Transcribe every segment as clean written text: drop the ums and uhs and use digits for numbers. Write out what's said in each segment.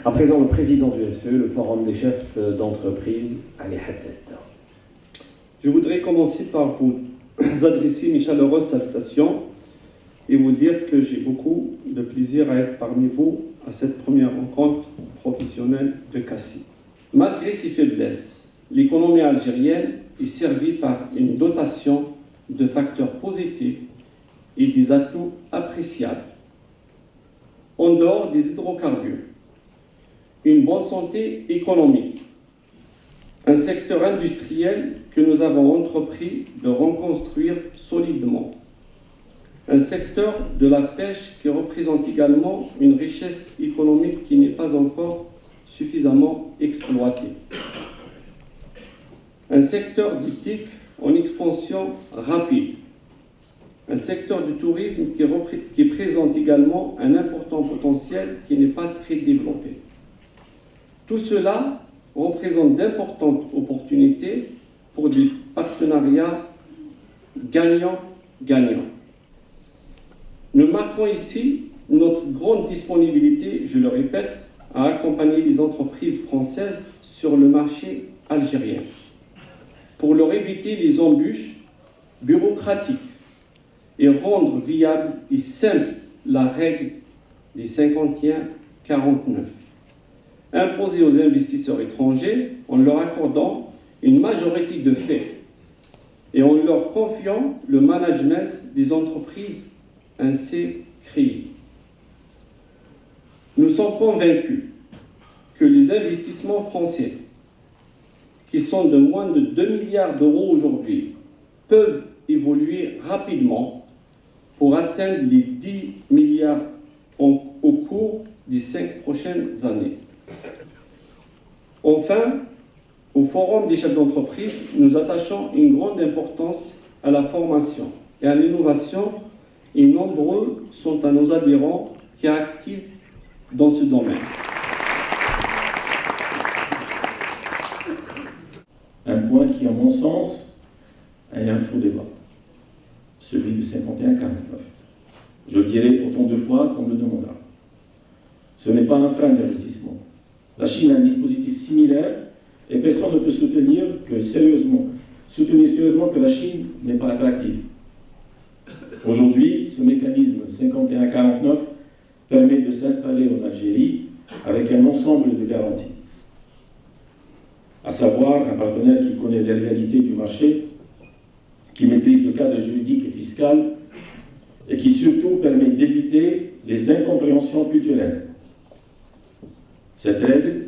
À présent, le président du FCE, le Forum des chefs d'entreprise, Ali Haddad. Je voudrais commencer par vous adresser mes chaleureuses salutations et vous dire que j'ai beaucoup de plaisir à être parmi vous à cette première rencontre professionnelle de CACI. Malgré ses faiblesses, l'économie algérienne est servie par une dotation de facteurs positifs et des atouts appréciables. En dehors des hydrocarbures, une bonne santé économique, un secteur industriel que nous avons entrepris de reconstruire solidement, un secteur de la pêche qui représente également une richesse économique qui n'est pas encore suffisamment exploitée, un secteur d'éthique en expansion rapide, un secteur du tourisme qui présente également un important potentiel qui n'est pas très développé. Tout cela représente d'importantes opportunités pour des partenariats gagnant-gagnant. Nous marquons ici notre grande disponibilité, je le répète, à accompagner les entreprises françaises sur le marché algérien pour leur éviter les embûches bureaucratiques et rendre viable et simple la règle des 51-49, imposée aux investisseurs étrangers en leur accordant une majorité de fait et en leur confiant le management des entreprises ainsi créées. Nous sommes convaincus que les investissements français, qui sont de moins de 2 milliards d'euros aujourd'hui, peuvent évoluer rapidement pour atteindre les 10 milliards au cours des 5 prochaines années. Enfin, au Forum des chefs d'entreprise, nous attachons une grande importance à la formation et à l'innovation, et nombreux sont à nos adhérents qui sont actifs dans ce domaine. Un point qui, à mon sens, est un faux débat, celui du 51-49. Je le dirai autant de fois qu'on me le demandera. Ce n'est pas un frein d'investissement. La Chine a un dispositif similaire et personne ne peut soutenir sérieusement que la Chine n'est pas attractive. Aujourd'hui, ce mécanisme 51-49 permet de s'installer en Algérie avec un ensemble de garanties, à savoir un partenaire qui connaît les réalités du marché, qui maîtrise le cadre juridique et fiscal et qui surtout permet d'éviter les incompréhensions culturelles. Cette règle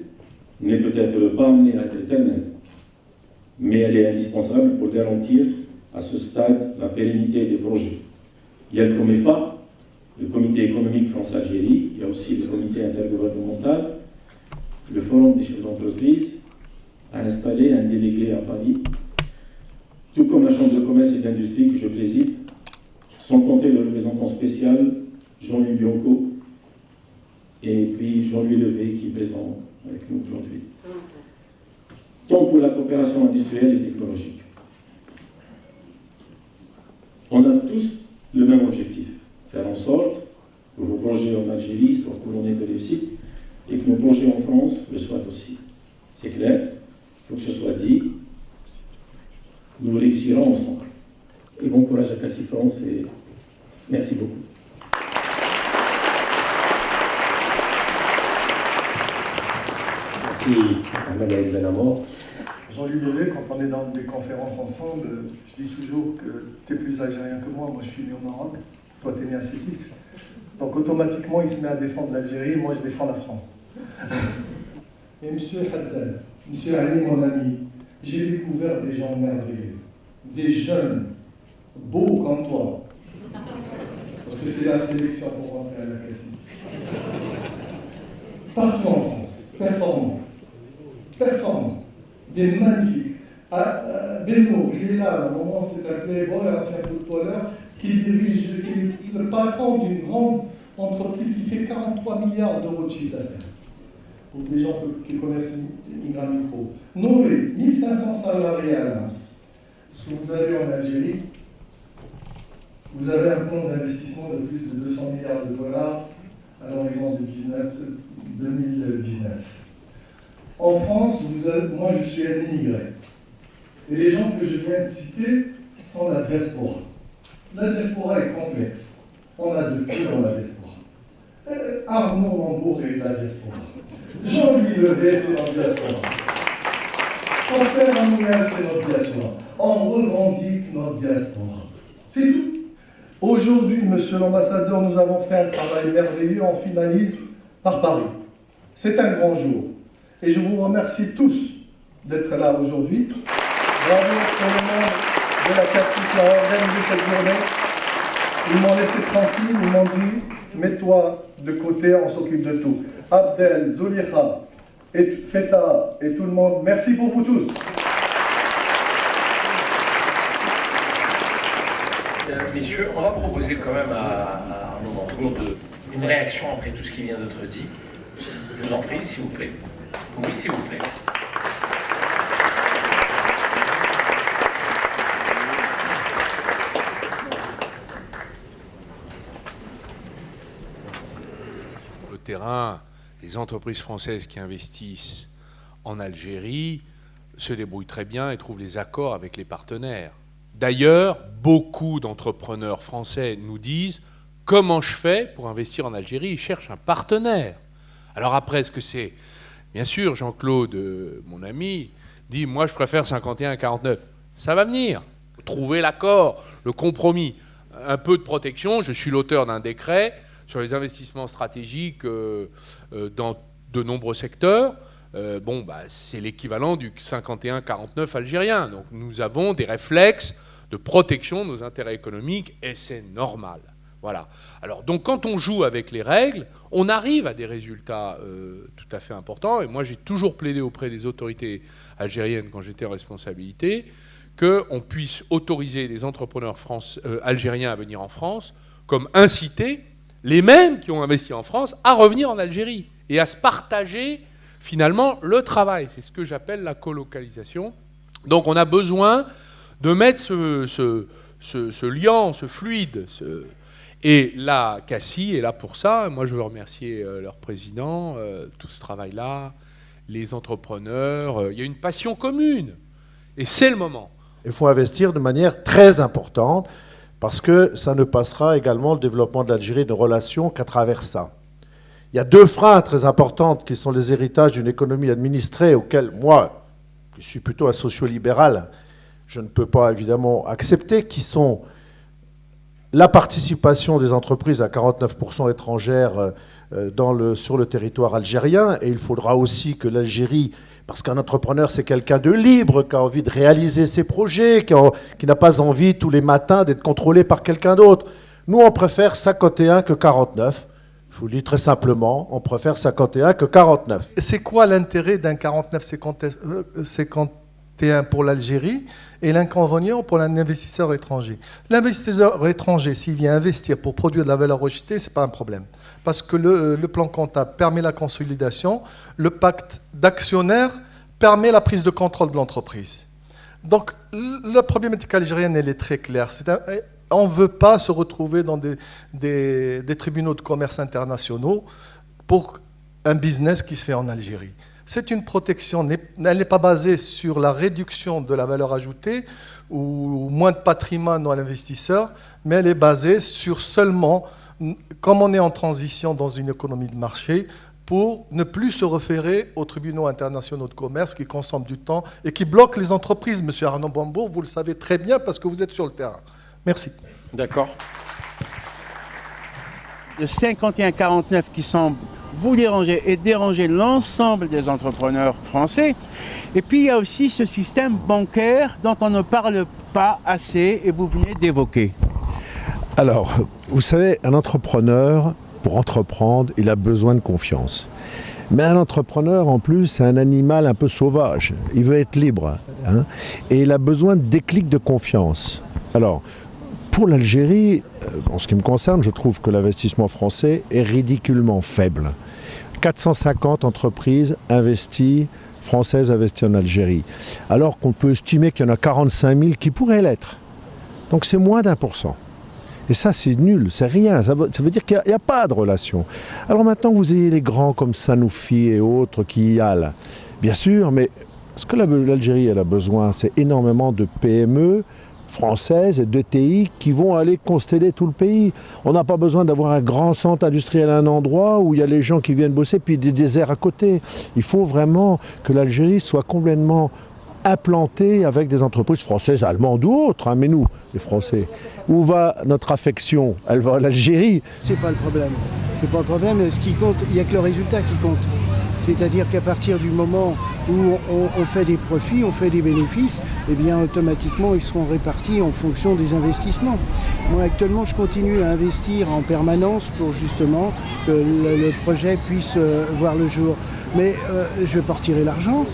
n'est peut-être pas amenée à être éternelle, mais elle est indispensable pour garantir à ce stade la pérennité des projets. Il y a le COMEFA, le Comité économique France-Algérie, il y a aussi le Comité intergouvernemental, le Forum des chefs d'entreprise a installé un délégué à Paris, tout comme la Chambre de commerce et d'industrie que je préside, sans compter le représentant spécial Jean-Louis Bianco et puis Jean-Louis Levé qui est présent avec nous aujourd'hui. Tant pour la coopération industrielle et technologique. On a tous le même objectif, faire en sorte que vos projets en Algérie soient couronnés de réussite et que nos projets en France le soient aussi. C'est clair, il faut que ce soit dit. Nous réussirons ensemble. Et bon courage à CACI France et merci beaucoup. Merci, Ahmed El Benamor. Jean-Louis Levé, quand on est dans des conférences ensemble, je dis toujours que tu es plus algérien que moi. Moi, je suis né au Maroc, toi, tu es né à Sétif. Donc, automatiquement, il se met à défendre l'Algérie, moi, je défends la France. Et monsieur Haddad, monsieur Ali, mon ami, j'ai découvert des gens merveilleux, des jeunes, beaux comme toi. Parce que c'est la sélection pour rentrer à la CACI. Partout en France, performants, des magnifiques. Benno, il est là, à un moment, c'est un playboy, ancien footballeur, qui est le patron d'une grande entreprise qui fait 43 milliards d'euros de chiffre d'affaires. Pour les gens qui connaissent Migra Micro. Nourri, 1500 salariés à Lens. Ce que vous avez en Algérie, vous avez un plan d'investissement de plus de 200 milliards de dollars à l'horizon de 2019. En France, moi je suis un immigré. Et les gens que je viens de citer sont la diaspora. La diaspora est complexe. On a de tout dans la diaspora. Arnaud Montebourg est de la diaspora. Jean-Louis Levet, c'est notre diaspora. Prosper Manuel, c'est notre diaspora. On revendique notre diaspora. C'est tout. Aujourd'hui, monsieur l'ambassadeur, nous avons fait un travail merveilleux. On finalise par Paris. C'est un grand jour. Et je vous remercie tous d'être là aujourd'hui. Bravo pour le monde de la CACI qui a organisé cette journée. Ils m'ont laissé tranquille, ils m'ont dit, mets-toi de côté, on s'occupe de tout. Abdel, Zoulikha, et Feta et tout le monde, merci pour vous tous. Messieurs, on va proposer quand même à Arnaud Montebourg une réaction après tout ce qui vient d'être dit. Je vous en prie, s'il vous plaît. Oui, s'il vous plaît. Le terrain, les entreprises françaises qui investissent en Algérie se débrouillent très bien et trouvent les accords avec les partenaires. D'ailleurs, beaucoup d'entrepreneurs français nous disent « Comment je fais pour investir en Algérie ?» Ils cherchent un partenaire. Alors après, est-ce que c'est... Bien sûr, Jean-Claude, mon ami, dit « Moi, je préfère 51-49 ». Ça va venir. Trouver l'accord, le compromis. Un peu de protection. Je suis l'auteur d'un décret sur les investissements stratégiques dans de nombreux secteurs. C'est l'équivalent du 51-49 algérien. Donc nous avons des réflexes de protection de nos intérêts économiques et c'est normal. Voilà. Alors donc quand on joue avec les règles, on arrive à des résultats tout à fait importants. Et moi j'ai toujours plaidé auprès des autorités algériennes quand j'étais en responsabilité qu'on puisse autoriser les entrepreneurs algériens à venir en France, comme inciter les mêmes qui ont investi en France à revenir en Algérie et à se partager finalement le travail. C'est ce que j'appelle la colocalisation. Donc on a besoin de mettre ce liant, ce fluide. Et la CACI est là pour ça. Moi je veux remercier leur président, tout ce travail-là, les entrepreneurs. Il y a une passion commune. Et c'est le moment. Il faut investir de manière très importante parce que ça ne passera également le développement de l'Algérie de relations qu'à travers ça. Il y a deux freins très importants qui sont les héritages d'une économie administrée auxquels moi, je suis plutôt un socio-libéral, je ne peux pas évidemment accepter, qui sont la participation des entreprises à 49% étrangères sur le territoire algérien. Et il faudra aussi que l'Algérie, parce qu'un entrepreneur c'est quelqu'un de libre, qui a envie de réaliser ses projets, qui n'a pas envie tous les matins d'être contrôlé par quelqu'un d'autre. Nous on préfère 51 que 49. Je vous le dis très simplement, on préfère 51 que 49. C'est quoi l'intérêt d'un 49-51 pour l'Algérie et l'inconvénient pour un investisseur étranger? L'investisseur étranger, s'il vient investir pour produire de la valeur ajoutée, ce n'est pas un problème. Parce que le plan comptable permet la consolidation, le pacte d'actionnaires permet la prise de contrôle de l'entreprise. Donc, la problématique algérienne, elle est très claire. On ne veut pas se retrouver dans des tribunaux de commerce internationaux pour un business qui se fait en Algérie. C'est une protection, elle n'est pas basée sur la réduction de la valeur ajoutée ou moins de patrimoine dans l'investisseur, mais elle est basée sur seulement, comme on est en transition dans une économie de marché, pour ne plus se référer aux tribunaux internationaux de commerce qui consomment du temps et qui bloquent les entreprises. Monsieur Arnaud Montebourg, vous le savez très bien parce que vous êtes sur le terrain. Merci. D'accord. Le 51-49 qui semble vous déranger et déranger l'ensemble des entrepreneurs français. Et puis il y a aussi ce système bancaire dont on ne parle pas assez et vous venez d'évoquer. Alors, vous savez, un entrepreneur, pour entreprendre, il a besoin de confiance. Mais un entrepreneur, en plus, c'est un animal un peu sauvage. Il veut être libre. Hein, et il a besoin de déclics de confiance. Alors, pour l'Algérie, en ce qui me concerne, je trouve que l'investissement français est ridiculement faible. 450 entreprises françaises investies en Algérie, alors qu'on peut estimer qu'il y en a 45 000 qui pourraient l'être. Donc c'est moins d'1%. Et ça, c'est nul, c'est rien. Ça veut dire qu'il n'y a pas de relation. Alors maintenant, vous ayez les grands comme Sanofi et autres qui y allent. Bien sûr, mais ce que l'Algérie elle a besoin, c'est énormément de PME françaises et d'ETI qui vont aller consteller tout le pays. On n'a pas besoin d'avoir un grand centre industriel à un endroit où il y a les gens qui viennent bosser, puis des déserts à côté. Il faut vraiment que l'Algérie soit complètement implantée avec des entreprises françaises, allemandes ou autres, hein, mais nous, les Français. Où va notre affection? Elle va à l'Algérie. C'est pas le problème. C'est pas le problème. Ce qui compte, il n'y a que le résultat qui compte. C'est-à-dire qu'à partir du moment où on fait des profits, on fait des bénéfices, eh bien automatiquement ils seront répartis en fonction des investissements. Moi actuellement je continue à investir en permanence pour justement que le projet puisse voir le jour. Mais je ne vais pas retirer l'argent.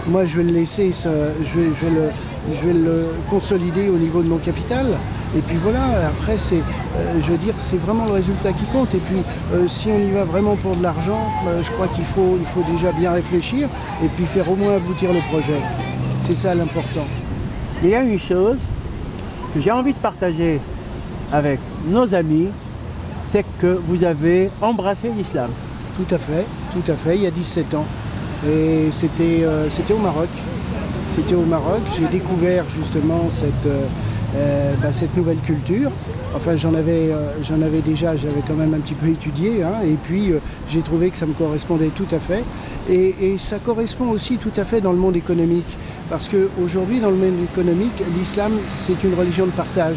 Moi je vais le laisser, je vais le consolider au niveau de mon capital. Et puis voilà, après je veux dire, c'est vraiment le résultat qui compte. Et puis si on y va vraiment pour de l'argent, je crois qu'il faut déjà bien réfléchir et puis faire au moins aboutir le projet. C'est ça l'important. Il y a une chose que j'ai envie de partager avec nos amis, c'est que vous avez embrassé l'islam. Tout à fait, il y a 17 ans. Et c'était au Maroc. C'était au Maroc, j'ai découvert justement cette nouvelle culture. Enfin, j'en avais déjà, j'avais quand même un petit peu étudié, hein, et puis j'ai trouvé que ça me correspondait tout à fait. Et ça correspond aussi tout à fait dans le monde économique, parce qu'aujourd'hui, dans le monde économique, l'islam, c'est une religion de partage.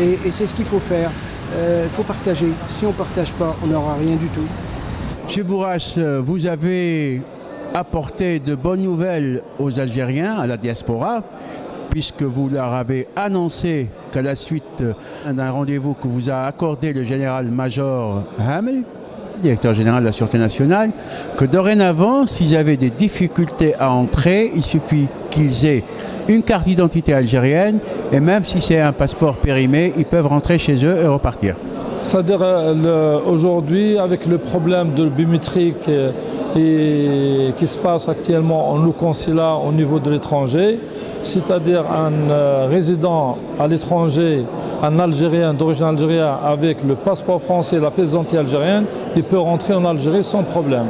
Et c'est ce qu'il faut faire. Il faut partager. Si on ne partage pas, on n'aura rien du tout. Monsieur Bourras, vous avez apporté de bonnes nouvelles aux Algériens, à la diaspora, puisque vous leur avez annoncé qu'à la suite d'un rendez-vous que vous a accordé le général-major Hamel, directeur général de la Sûreté nationale, que dorénavant, s'ils avaient des difficultés à entrer, il suffit qu'ils aient une carte d'identité algérienne, et même si c'est un passeport périmé, ils peuvent rentrer chez eux et repartir. C'est-à-dire aujourd'hui, avec le problème de biométrique qui se passe actuellement en nos consulats au niveau de l'étranger, c'est-à-dire un résident à l'étranger, un Algérien d'origine algérienne avec le passeport français et la pièce d'identité algérienne, il peut rentrer en Algérie sans problème.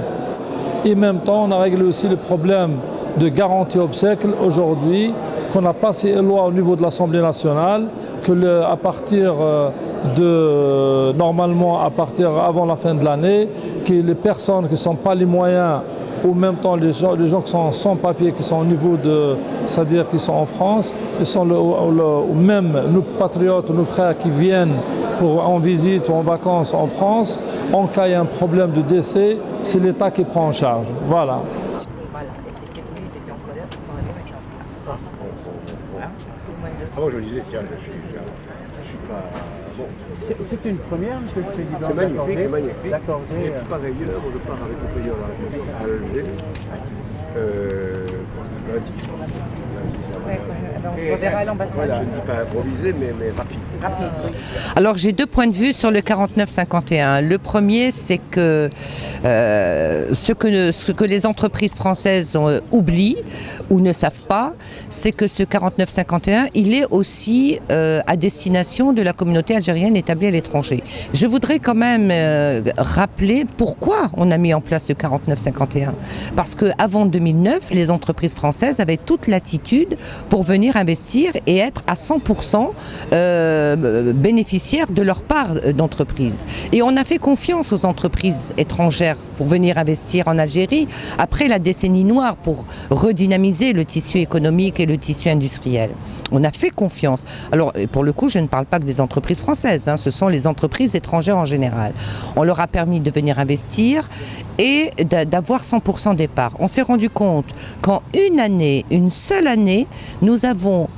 Et en même temps, on a réglé aussi le problème de garantie obsèques aujourd'hui, qu'on a passé une loi au niveau de l'Assemblée nationale, que à partir avant la fin de l'année, que les personnes qui ne sont pas les moyens, ou en même temps les gens qui sont sans papier, qui sont au niveau c'est-à-dire qui sont en France, ils sont même nos patriotes, nos frères qui viennent en visite ou en vacances en France, en cas il y a un problème de décès, c'est l'État qui prend en charge. Voilà. Moi je disais, tiens, je suis pas bon. C'est une première, Monsieur le Président. C'est magnifique, c'est magnifique. Et par ailleurs, je pars avec le président à Alger. Lundi, ça va. On se reverra à l'ambassade. Voilà, je ne dis pas improvisé, mais rapide. Alors j'ai deux points de vue sur le 49-51. Le premier, c'est que ce que les entreprises françaises oublient ou ne savent pas, c'est que ce 49-51, il est aussi à destination de la communauté algérienne établie à l'étranger. Je voudrais quand même rappeler pourquoi on a mis en place ce 49-51. Parce qu'avant 2009, les entreprises françaises avaient toute l'attitude pour venir investir et être à 100% bénéficiaires de leur part d'entreprise. Et on a fait confiance aux entreprises étrangères pour venir investir en Algérie après la décennie noire pour redynamiser le tissu économique et le tissu industriel. On a fait confiance. Alors, pour le coup, je ne parle pas que des entreprises françaises, hein, ce sont les entreprises étrangères en général. On leur a permis de venir investir et d'avoir 100% des parts. On s'est rendu compte qu'en une seule année, nous avons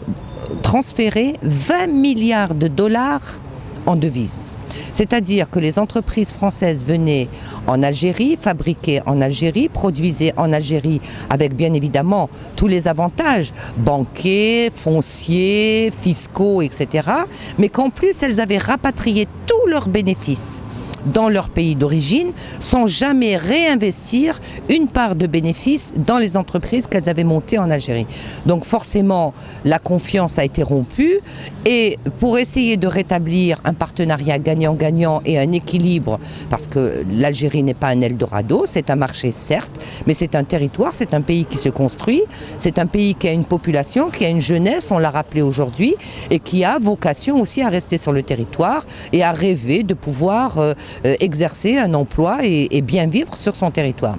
transféré 20 milliards de dollars en devises. C'est-à-dire que les entreprises françaises venaient en Algérie, fabriquaient en Algérie, produisaient en Algérie avec bien évidemment tous les avantages bancaires, fonciers, fiscaux, etc. Mais qu'en plus elles avaient rapatrié tous leurs bénéfices dans leur pays d'origine sans jamais réinvestir une part de bénéfices dans les entreprises qu'elles avaient montées en Algérie. Donc forcément, la confiance a été rompue et pour essayer de rétablir un partenariat gagnant-gagnant et un équilibre, parce que l'Algérie n'est pas un Eldorado, c'est un marché certes, mais c'est un territoire, c'est un pays qui se construit, c'est un pays qui a une population, qui a une jeunesse, on l'a rappelé aujourd'hui, et qui a vocation aussi à rester sur le territoire et à rêver de pouvoir exercer un emploi et bien vivre sur son territoire.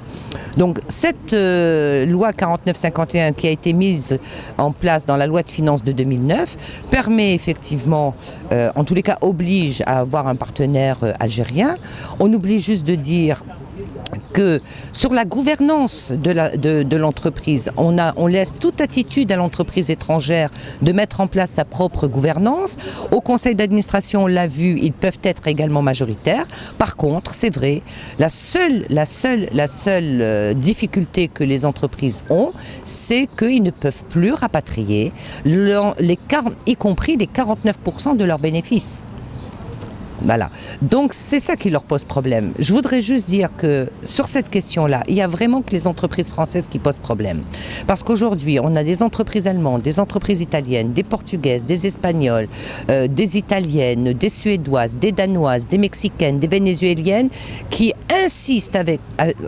Donc cette loi 49-51 qui a été mise en place dans la loi de finances de 2009 permet effectivement, en tous les cas oblige à avoir un partenaire algérien. On oublie juste de dire que sur la gouvernance de l'entreprise, on laisse toute attitude à l'entreprise étrangère de mettre en place sa propre gouvernance. Au conseil d'administration, on l'a vu, ils peuvent être également majoritaires. Par contre, c'est vrai, la seule difficulté que les entreprises ont, c'est qu'ils ne peuvent plus rapatrier, y compris les 49% de leurs bénéfices. Voilà. Donc c'est ça qui leur pose problème. Je voudrais juste dire que sur cette question-là, il y a vraiment que les entreprises françaises qui posent problème. Parce qu'aujourd'hui, on a des entreprises allemandes, des entreprises italiennes, des portugaises, des espagnoles, des italiennes, des suédoises, des danoises, des mexicaines, des vénézuéliennes qui insistent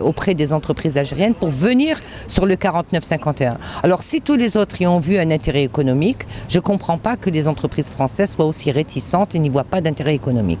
auprès des entreprises algériennes pour venir sur le 49-51. Alors si tous les autres y ont vu un intérêt économique, je ne comprends pas que les entreprises françaises soient aussi réticentes et n'y voient pas d'intérêt économique.